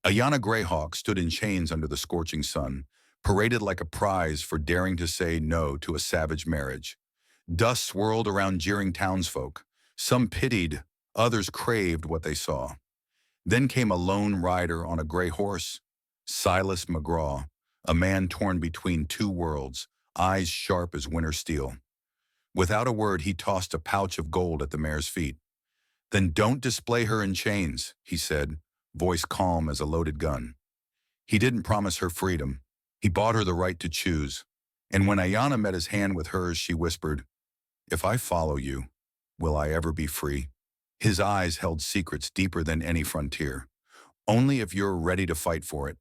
Aiyana Greyhawk stood in chains under the scorching sun, paraded like a prize for daring to say no to a savage marriage. Dust swirled around jeering townsfolk. Some pitied, others craved what they saw. Then came a lone rider on a gray horse, Silas McGraw, a man torn between two worlds, eyes sharp as winter steel. Without a word, he tossed a pouch of gold at the mare's feet. "Then don't display her in chains," he said, voice calm as a loaded gun. He didn't promise her freedom. He bought her the right to choose. And when Aiyana met his hand with hers, she whispered, "If I follow you, will I ever be free?" His eyes held secrets deeper than any frontier. Only if you're ready to fight for it.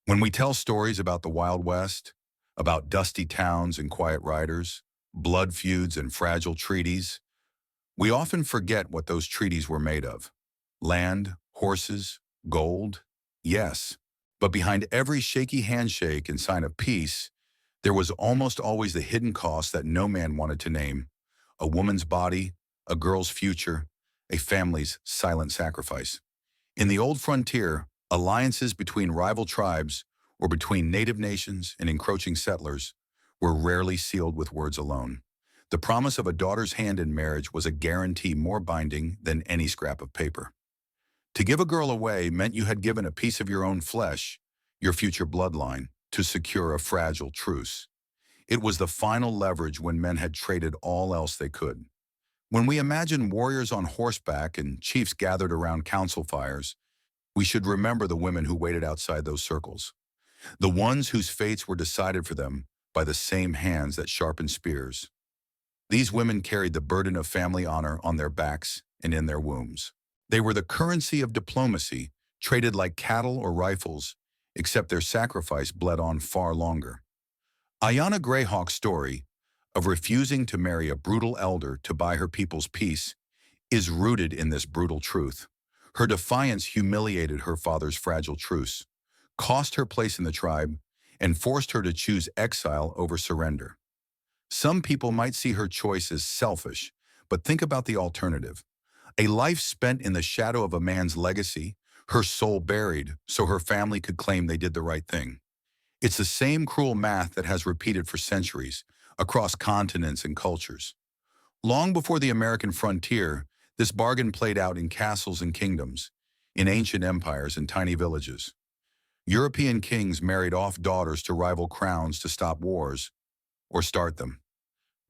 When we tell stories about the Wild West, about dusty towns and quiet riders, blood feuds and fragile treaties, we often forget what those treaties were made of. Land, horses, gold, yes. But behind every shaky handshake and sign of peace, there was almost always the hidden cost that no man wanted to name: a woman's body, a girl's future, a family's silent sacrifice. In the old frontier, alliances between rival tribes or between native nations and encroaching settlers were rarely sealed with words alone. The promise of a daughter's hand in marriage was a guarantee more binding than any scrap of paper. To give a girl away meant you had given a piece of your own flesh, your future bloodline, to secure a fragile truce. It was the final leverage when men had traded all else they could. When we imagine warriors on horseback and chiefs gathered around council fires, we should remember the women who waited outside those circles, the ones whose fates were decided for them by the same hands that sharpened spears. These women carried the burden of family honor on their backs and in their wombs. They were the currency of diplomacy, traded like cattle or rifles, except their sacrifice bled on far longer. Aiyana Greyhawk's story of refusing to marry a brutal elder to buy her people's peace is rooted in this brutal truth. Her defiance humiliated her father's fragile truce, cost her place in the tribe, and forced her to choose exile over surrender. Some people might see her choice as selfish, but think about the alternative. A life spent in the shadow of a man's legacy, her soul buried so her family could claim they did the right thing. It's the same cruel math that has repeated for centuries, across continents and cultures. Long before the American frontier, this bargain played out in castles and kingdoms, in ancient empires and tiny villages. European kings married off daughters to rival crowns to stop wars, or start them.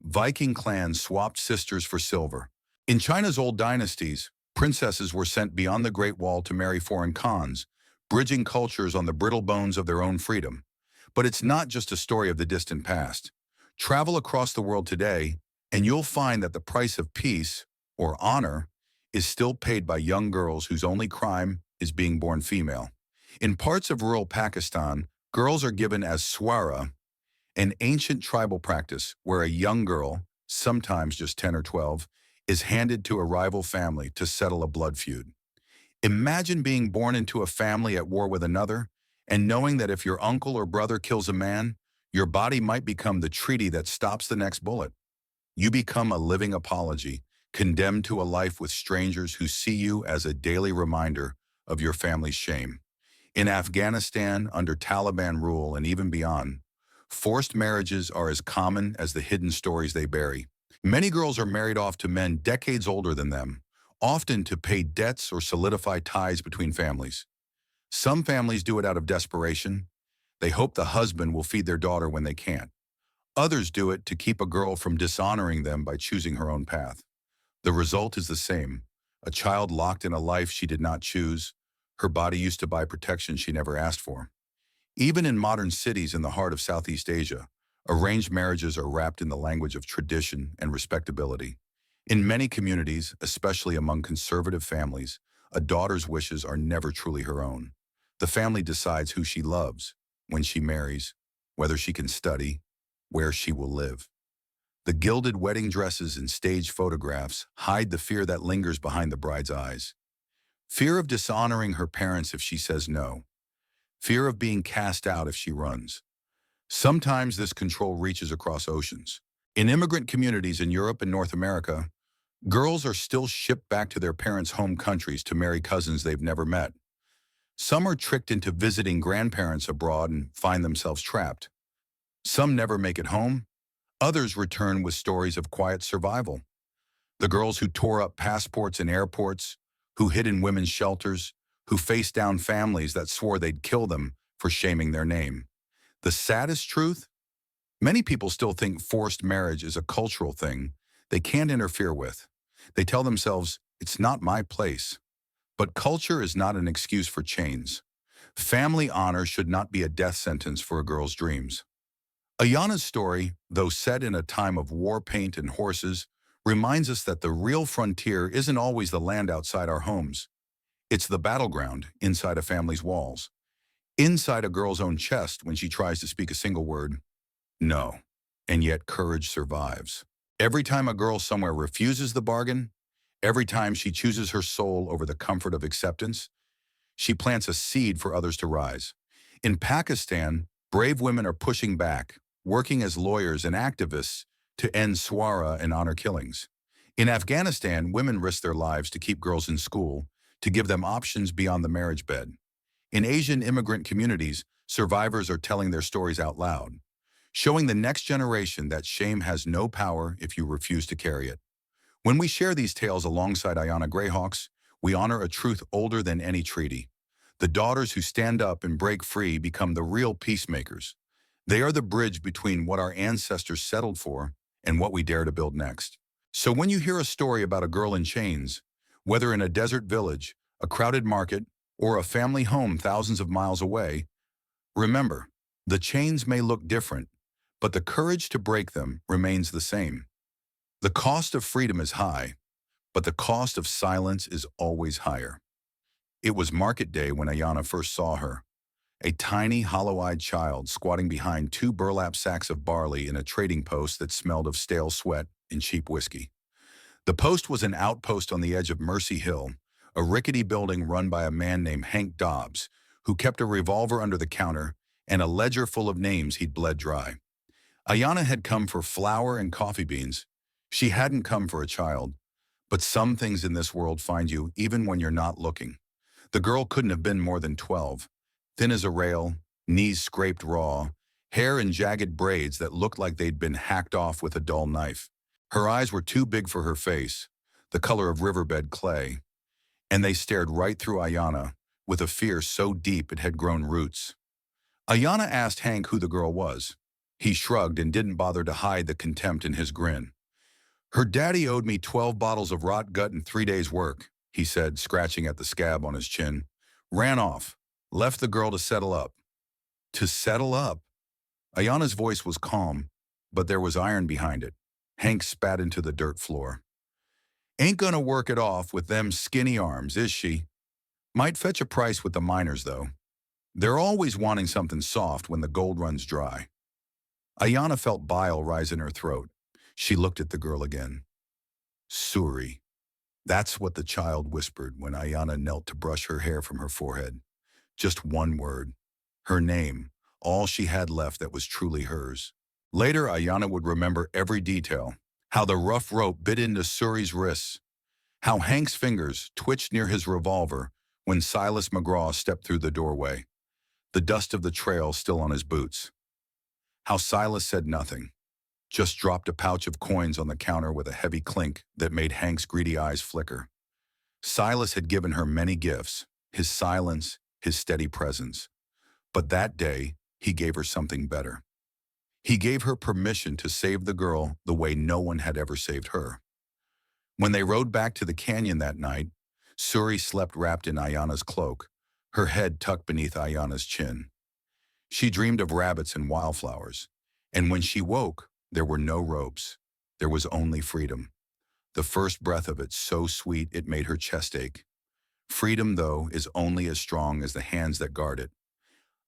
Viking clans swapped sisters for silver. In China's old dynasties, princesses were sent beyond the Great Wall to marry foreign khans, bridging cultures on the brittle bones of their own freedom. But it's not just a story of the distant past. Travel across the world today, and you'll find that the price of peace, or honor, is still paid by young girls whose only crime is being born female. In parts of rural Pakistan, girls are given as swara, an ancient tribal practice where a young girl, sometimes just 10 or 12, is handed to a rival family to settle a blood feud. Imagine being born into a family at war with another, and knowing that if your uncle or brother kills a man, your body might become the treaty that stops the next bullet. You become a living apology, condemned to a life with strangers who see you as a daily reminder of your family's shame. In Afghanistan, under Taliban rule and even beyond, forced marriages are as common as the hidden stories they bury. Many girls are married off to men decades older than them, often to pay debts or solidify ties between families. Some families do it out of desperation. They hope the husband will feed their daughter when they can't. Others do it to keep a girl from dishonoring them by choosing her own path. The result is the same: a child locked in a life she did not choose, her body used to buy protection she never asked for. Even in modern cities in the heart of Southeast Asia, arranged marriages are wrapped in the language of tradition and respectability. In many communities, especially among conservative families, a daughter's wishes are never truly her own. The family decides who she loves, when she marries, whether she can study, where she will live. The gilded wedding dresses and staged photographs hide the fear that lingers behind the bride's eyes. Fear of dishonoring her parents if she says no. Fear of being cast out if she runs. Sometimes this control reaches across oceans. In immigrant communities in Europe and North America, girls are still shipped back to their parents' home countries to marry cousins they've never met. Some are tricked into visiting grandparents abroad and find themselves trapped. Some never make it home. Others return with stories of quiet survival. The girls who tore up passports in airports, who hid in women's shelters, who faced down families that swore they'd kill them for shaming their name. The saddest truth? Many people still think forced marriage is a cultural thing they can't interfere with. They tell themselves, it's not my place. But culture is not an excuse for chains. Family honor should not be a death sentence for a girl's dreams. Aiyana's story, though set in a time of war paint and horses, reminds us that the real frontier isn't always the land outside our homes. It's the battleground inside a family's walls, inside a girl's own chest when she tries to speak a single word, no. And yet courage survives. Every time a girl somewhere refuses the bargain, every time she chooses her soul over the comfort of acceptance, she plants a seed for others to rise. In Pakistan, brave women are pushing back, working as lawyers and activists to end swara and honor killings. In Afghanistan, women risk their lives to keep girls in school, to give them options beyond the marriage bed. In Asian immigrant communities, survivors are telling their stories out loud, showing the next generation that shame has no power if you refuse to carry it. When we share these tales alongside Aiyana Greyhawks, we honor a truth older than any treaty. The daughters who stand up and break free become the real peacemakers. They are the bridge between what our ancestors settled for and what we dare to build next. So when you hear a story about a girl in chains, whether in a desert village, a crowded market, or a family home thousands of miles away, remember, the chains may look different, but the courage to break them remains the same. The cost of freedom is high, but the cost of silence is always higher. It was market day when Aiyana first saw her, a tiny, hollow-eyed child squatting behind 2 burlap sacks of barley in a trading post that smelled of stale sweat and cheap whiskey. The post was an outpost on the edge of Mercy Hill, a rickety building run by a man named Hank Dobbs, who kept a revolver under the counter and a ledger full of names he'd bled dry. Aiyana had come for flour and coffee beans. She hadn't come for a child. But some things in this world find you even when you're not looking. The girl couldn't have been more than 12. Thin as a rail, knees scraped raw, hair in jagged braids that looked like they'd been hacked off with a dull knife. Her eyes were too big for her face, the color of riverbed clay, and they stared right through Aiyana with a fear so deep it had grown roots. Aiyana asked Hank who the girl was. He shrugged and didn't bother to hide the contempt in his grin. Her daddy owed me 12 bottles of rot gut and 3 days' work, he said, scratching at the scab on his chin. Ran off. Left the girl to settle up. To settle up? Aiyana's voice was calm, but there was iron behind it. Hank spat into the dirt floor. Ain't gonna work it off with them skinny arms, is she? Might fetch a price with the miners, though. They're always wanting something soft when the gold runs dry. Aiyana felt bile rise in her throat. She looked at the girl again. Suri. That's what the child whispered when Aiyana knelt to brush her hair from her forehead. Just one word. Her name, all she had left that was truly hers. Later, Aiyana would remember every detail. How the rough rope bit into Suri's wrists. How Hank's fingers twitched near his revolver when Silas McGraw stepped through the doorway. The dust of the trail still on his boots. How Silas said nothing. Just dropped a pouch of coins on the counter with a heavy clink that made Hank's greedy eyes flicker. Silas had given her many gifts, his silence, his steady presence. But that day, he gave her something better. He gave her permission to save the girl the way no one had ever saved her. When they rode back to the canyon that night, Suri slept wrapped in Aiyana's cloak, her head tucked beneath Aiyana's chin. She dreamed of rabbits and wildflowers, and when she woke, there were no ropes. There was only freedom. The first breath of it so sweet it made her chest ache. Freedom, though, is only as strong as the hands that guard it.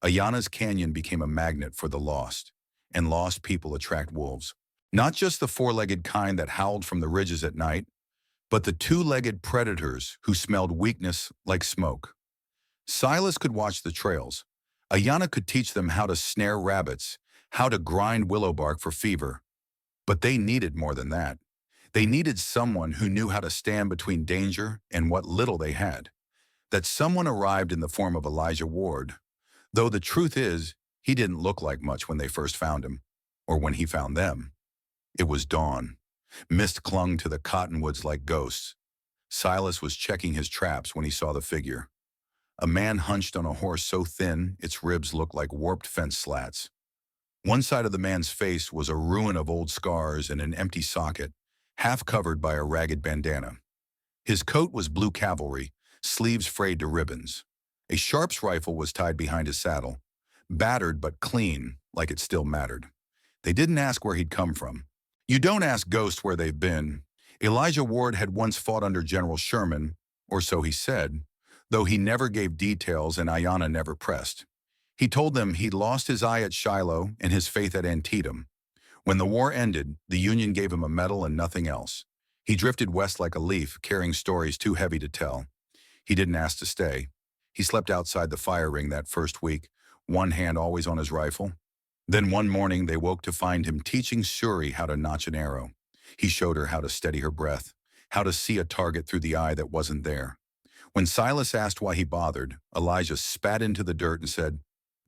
Aiyana's canyon became a magnet for the lost, and lost people attract wolves. Not just the 4-legged kind that howled from the ridges at night, but the 2-legged predators who smelled weakness like smoke. Silas could watch the trails. Aiyana could teach them how to snare rabbits, how to grind willow bark for fever. But they needed more than that. They needed someone who knew how to stand between danger and what little they had. that someone arrived in the form of Elijah Ward, though the truth is, he didn't look like much when they first found him, or when he found them. It was dawn. Mist clung to the cottonwoods like ghosts. Silas was checking his traps when he saw the figure. A man hunched on a horse so thin its ribs looked like warped fence slats. One side of the man's face was a ruin of old scars and an empty socket, half covered by a ragged bandana. His coat was blue cavalry, sleeves frayed to ribbons. A Sharps rifle was tied behind his saddle, battered but clean, like it still mattered. They didn't ask where he'd come from. You don't ask ghosts where they've been. Elijah Ward had once fought under General Sherman, or so he said, though he never gave details and Aiyana never pressed. He told them he'd lost his eye at Shiloh and his faith at Antietam. When the war ended, the Union gave him a medal and nothing else. He drifted west like a leaf, carrying stories too heavy to tell. He didn't ask to stay. He slept outside the fire ring that first week, one hand always on his rifle. Then one morning they woke to find him teaching Suri how to notch an arrow. He showed her how to steady her breath, how to see a target through the eye that wasn't there. When Silas asked why he bothered, Elijah spat into the dirt and said,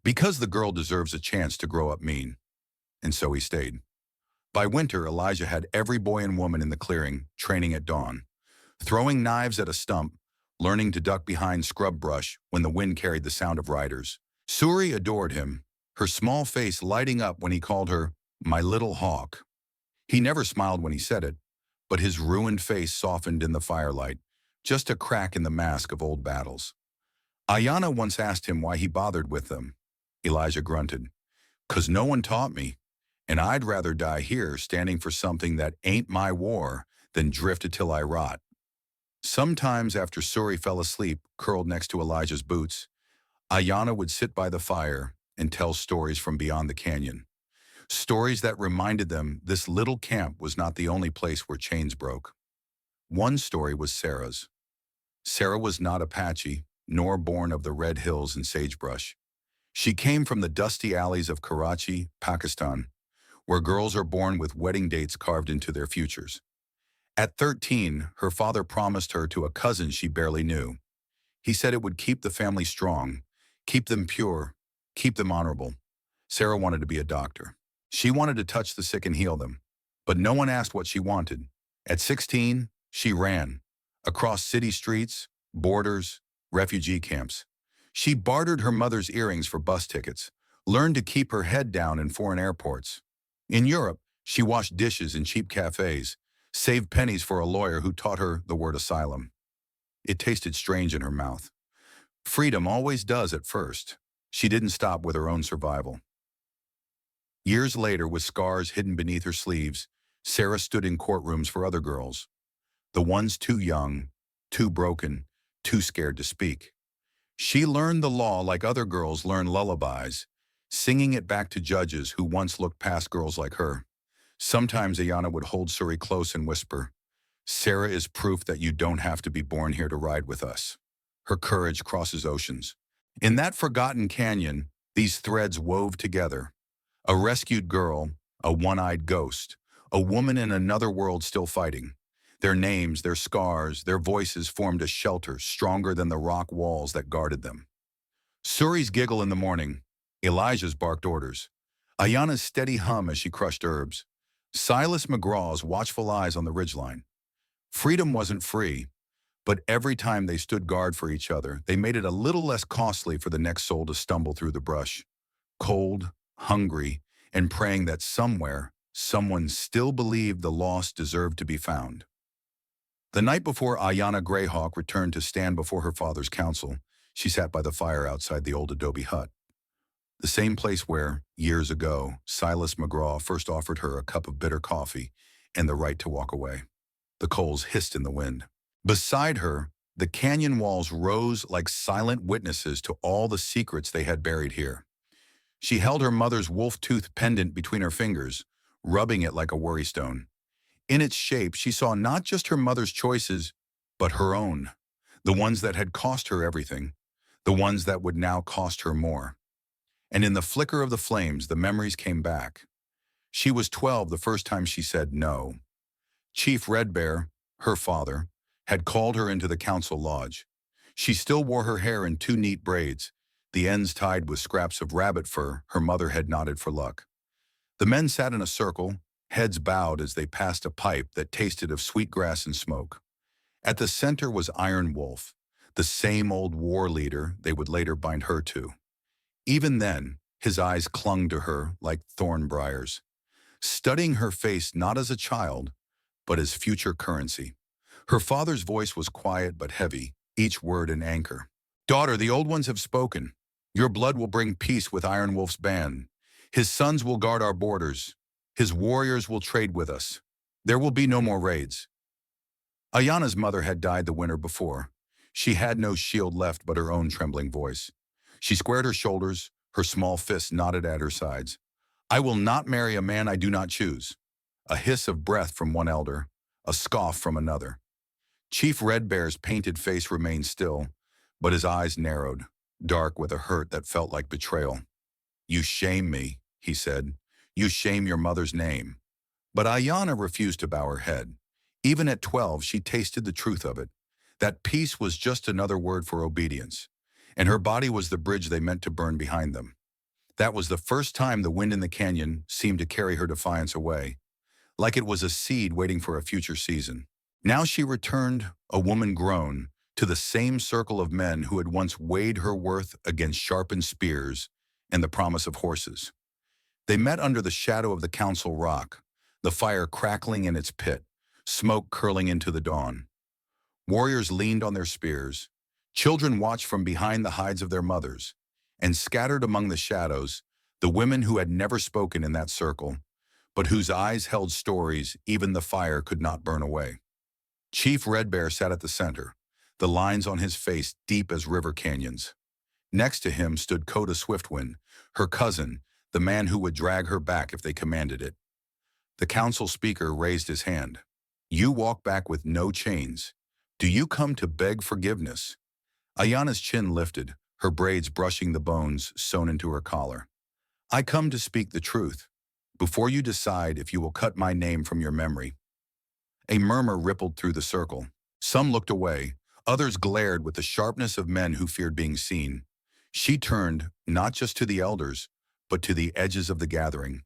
"Because the girl deserves a chance to grow up mean." And so he stayed. By winter, Elijah had every boy and woman in the clearing training at dawn, throwing knives at a stump, learning to duck behind scrub brush when the wind carried the sound of riders. Suri adored him, her small face lighting up when he called her, "My little hawk." He never smiled when he said it, but his ruined face softened in the firelight, just a crack in the mask of old battles. Aiyana once asked him why he bothered with them. Elijah grunted, "'Cause no one taught me, and I'd rather die here standing for something that ain't my war than drift till I rot." Sometimes after Suri fell asleep, curled next to Elijah's boots, Aiyana would sit by the fire and tell stories from beyond the canyon. Stories that reminded them this little camp was not the only place where chains broke. One story was Sarah's. Sarah was not Apache, nor born of the red hills and sagebrush. She came from the dusty alleys of Karachi, Pakistan, where girls are born with wedding dates carved into their futures. At 13, her father promised her to a cousin she barely knew. He said it would keep the family strong, keep them pure, keep them honorable. Sarah wanted to be a doctor. She wanted to touch the sick and heal them, but no one asked what she wanted. At 16, she ran, across city streets, borders, refugee camps. She bartered her mother's earrings for bus tickets, learned to keep her head down in foreign airports. In Europe, she washed dishes in cheap cafes, saved pennies for a lawyer who taught her the word asylum. It tasted strange in her mouth. Freedom always does at first. She didn't stop with her own survival. Years later, with scars hidden beneath her sleeves, Sarah stood in courtrooms for other girls. The ones too young, too broken, too scared to speak. She learned the law like other girls learn lullabies, singing it back to judges who once looked past girls like her. Sometimes Aiyana would hold Suri close and whisper, "Sarah is proof that you don't have to be born here to ride with us." Her courage crosses oceans. In that forgotten canyon, these threads wove together. A rescued girl, a one-eyed ghost, a woman in another world still fighting. Their names, their scars, their voices formed a shelter stronger than the rock walls that guarded them. Suri's giggle in the morning, Elijah's barked orders, Aiyana's steady hum as she crushed herbs, Silas McGraw's watchful eyes on the ridgeline. Freedom wasn't free, but every time they stood guard for each other, they made it a little less costly for the next soul to stumble through the brush. Cold, hungry, and praying that somewhere, someone still believed the lost deserved to be found. The night before Aiyana Greyhawk returned to stand before her father's council, she sat by the fire outside the old adobe hut. The same place where, years ago, Silas McGraw first offered her a cup of bitter coffee and the right to walk away. The coals hissed in the wind. Beside her, the canyon walls rose like silent witnesses to all the secrets they had buried here. She held her mother's wolf-tooth pendant between her fingers, rubbing it like a worrystone. In its shape, she saw not just her mother's choices, but her own, the ones that had cost her everything, the ones that would now cost her more. And in the flicker of the flames, the memories came back. She was 12 the first time she said no. Chief Red Bear, her father, had called her into the council lodge. She still wore her hair in two neat braids, the ends tied with scraps of rabbit fur her mother had knotted for luck. The men sat in a circle, heads bowed as they passed a pipe that tasted of sweet grass and smoke. At the center was Iron Wolf, the same old war leader they would later bind her to. Even then, his eyes clung to her like thorn briars, studying her face not as a child, but as future currency. Her father's voice was quiet but heavy, each word an anchor. "Daughter, the old ones have spoken. Your blood will bring peace with Iron Wolf's band. His sons will guard our borders. His warriors will trade with us. There will be no more raids." Aiyana's mother had died the winter before. She had no shield left but her own trembling voice. She squared her shoulders, her small fists knotted at her sides. "I will not marry a man I do not choose." A hiss of breath from one elder, a scoff from another. Chief Red Bear's painted face remained still, but his eyes narrowed, dark with a hurt that felt like betrayal. "You shame me," he said. "You shame your mother's name." But Aiyana refused to bow her head. Even at 12, she tasted the truth of it. That peace was just another word for obedience, and her body was the bridge they meant to burn behind them. That was the first time the wind in the canyon seemed to carry her defiance away, like it was a seed waiting for a future season. Now she returned, a woman grown, to the same circle of men who had once weighed her worth against sharpened spears and the promise of horses. They met under the shadow of the council rock, the fire crackling in its pit, smoke curling into the dawn. Warriors leaned on their spears. Children watched from behind the hides of their mothers, and scattered among the shadows, the women who had never spoken in that circle, but whose eyes held stories even the fire could not burn away. Chief Red Bear sat at the center, the lines on his face deep as river canyons. Next to him stood Coda Swiftwind, her cousin, the man who would drag her back if they commanded it. The council speaker raised his hand. "You walk back with no chains. Do you come to beg forgiveness?" Aiyana's chin lifted, her braids brushing the bones sewn into her collar. "I come to speak the truth, before you decide if you will cut my name from your memory." A murmur rippled through the circle. Some looked away, others glared with the sharpness of men who feared being seen. She turned, not just to the elders, but to the edges of the gathering.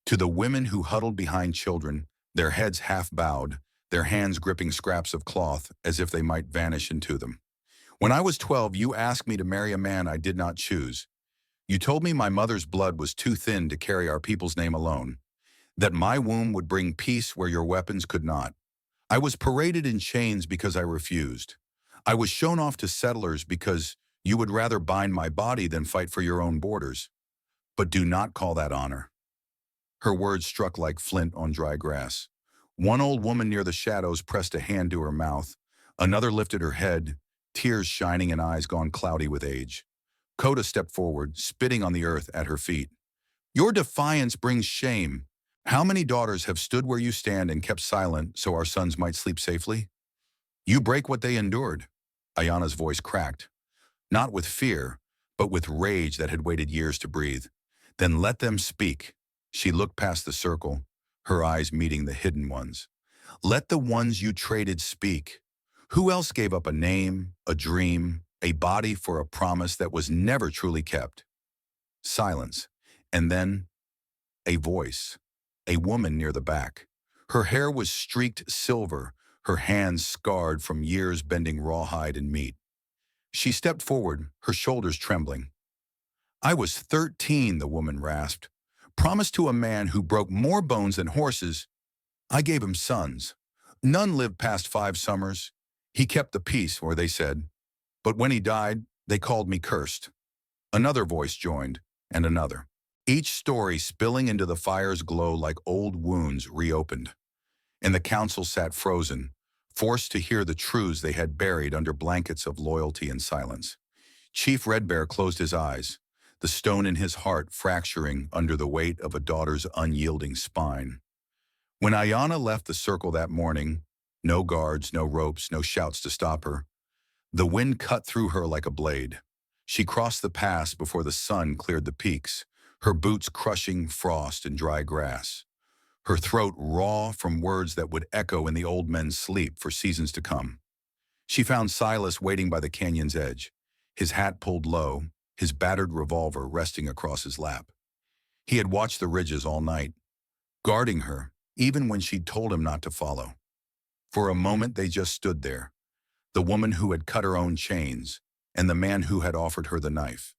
To the women who huddled behind children, their heads half bowed, their hands gripping scraps of cloth as if they might vanish into them. "When I was 12, you asked me to marry a man I did not choose. You told me my mother's blood was too thin to carry our people's name alone, that my womb would bring peace where your weapons could not. I was paraded in chains because I refused. I was shown off to settlers because you would rather bind my body than fight for your own borders. But do not call that honor." Her words struck like flint on dry grass. One old woman near the shadows pressed a hand to her mouth. Another lifted her head, tears shining in eyes gone cloudy with age. Coda stepped forward, spitting on the earth at her feet. "Your defiance brings shame. How many daughters have stood where you stand and kept silent so our sons might sleep safely? You break what they endured." Aiyana's voice cracked, not with fear, but with rage that had waited years to breathe. "Then let them speak." She looked past the circle, her eyes meeting the hidden ones. "Let the ones you traded speak. Who else gave up a name, a dream, a body for a promise that was never truly kept?" Silence, and then a voice. A woman near the back. Her hair was streaked silver, her hands scarred from years bending rawhide and meat. She stepped forward, her shoulders trembling. "I was 13, the woman rasped. Promised to a man who broke more bones than horses. I gave him sons. None lived past 5 summers. He kept the peace, or they said. But when he died, they called me cursed." Another voice joined, and another. Each story spilling into the fire's glow like old wounds reopened. And the council sat frozen, forced to hear the truths they had buried under blankets of loyalty and silence. Chief Red Bear closed his eyes, the stone in his heart fracturing under the weight of a daughter's unyielding spine. When Aiyana left the circle that morning, no guards, no ropes, no shouts to stop her, the wind cut through her like a blade. She crossed the pass before the sun cleared the peaks, her boots crushing frost and dry grass, her throat raw from words that would echo in the old men's sleep for seasons to come. She found Silas waiting by the canyon's edge, his hat pulled low, his battered revolver resting across his lap. He had watched the ridges all night, guarding her, even when she'd told him not to follow. For a moment they just stood there, the woman who had cut her own chains, and the man who had offered her the knife.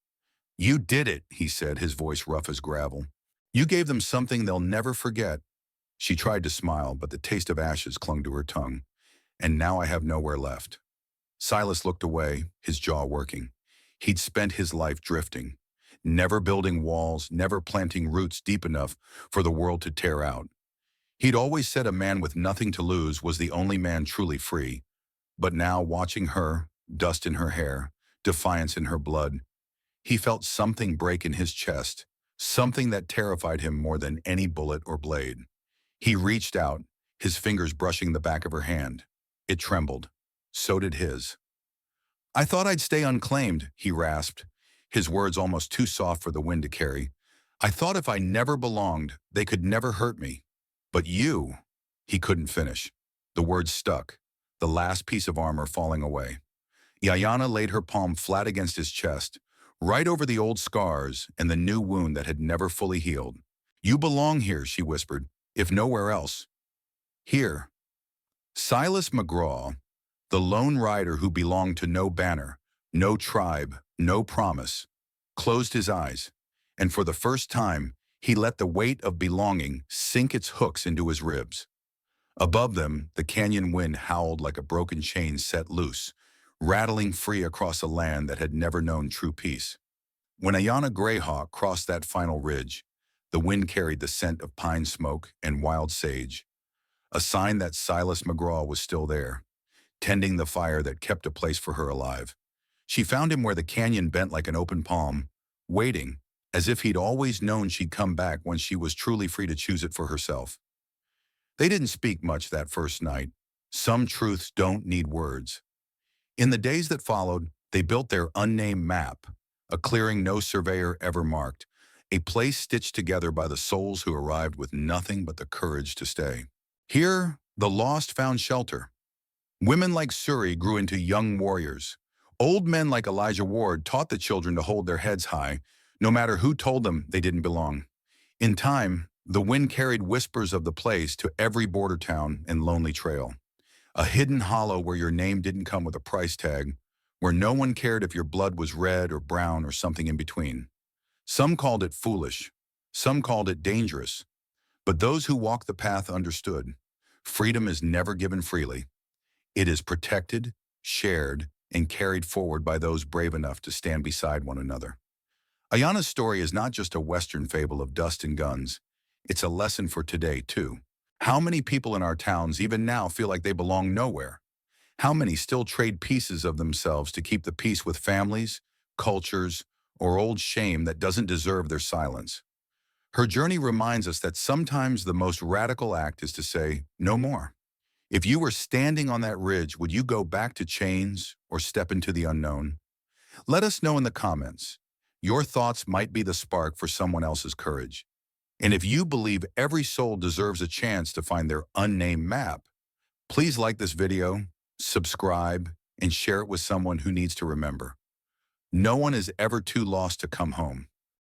"You did it," he said, his voice rough as gravel. "You gave them something they'll never forget." She tried to smile, but the taste of ashes clung to her tongue. "And now I have nowhere left." Silas looked away, his jaw working. He'd spent his life drifting, never building walls, never planting roots deep enough for the world to tear out. He'd always said a man with nothing to lose was the only man truly free. But now, watching her, dust in her hair, defiance in her blood, he felt something break in his chest, something that terrified him more than any bullet or blade. He reached out, his fingers brushing the back of her hand. It trembled. So did his. "I thought I'd stay unclaimed," he rasped, his words almost too soft for the wind to carry. "I thought if I never belonged, they could never hurt me. But you—" He couldn't finish. The words stuck, the last piece of armor falling away. Aiyana laid her palm flat against his chest, right over the old scars and the new wound that had never fully healed. "You belong here," she whispered, "if nowhere else." Here. Silas McGraw, the lone rider who belonged to no banner, no tribe, no promise, closed his eyes, and for the first time, he let the weight of belonging sink its hooks into his ribs. Above them, the canyon wind howled like a broken chain set loose, rattling free across a land that had never known true peace. When Aiyana Greyhawk crossed that final ridge, the wind carried the scent of pine smoke and wild sage, a sign that Silas McGraw was still there, tending the fire that kept a place for her alive. She found him where the canyon bent like an open palm, waiting, as if he'd always known she'd come back when she was truly free to choose it for herself. They didn't speak much that first night. Some truths don't need words. In the days that followed, they built their unnamed map, a clearing no surveyor ever marked, a place stitched together by the souls who arrived with nothing but the courage to stay. Here, the lost found shelter. Women like Suri grew into young warriors. Old men like Elijah Ward taught the children to hold their heads high, no matter who told them they didn't belong. In time, the wind carried whispers of the place to every border town and lonely trail. A hidden hollow where your name didn't come with a price tag, where no one cared if your blood was red or brown or something in between. Some called it foolish, some called it dangerous, but those who walked the path understood. Freedom is never given freely. It is protected, shared, and carried forward by those brave enough to stand beside one another. Aiyana's story is not just a Western fable of dust and guns. It's a lesson for today, too. How many people in our towns even now feel like they belong nowhere? How many still trade pieces of themselves to keep the peace with families, cultures, or old shame that doesn't deserve their silence? Her journey reminds us that sometimes the most radical act is to say, no more. If you were standing on that ridge, would you go back to chains or step into the unknown? Let us know in the comments. Your thoughts might be the spark for someone else's courage. And if you believe every soul deserves a chance to find their unnamed map, please like this video, subscribe, and share it with someone who needs to remember. No one is ever too lost to come home.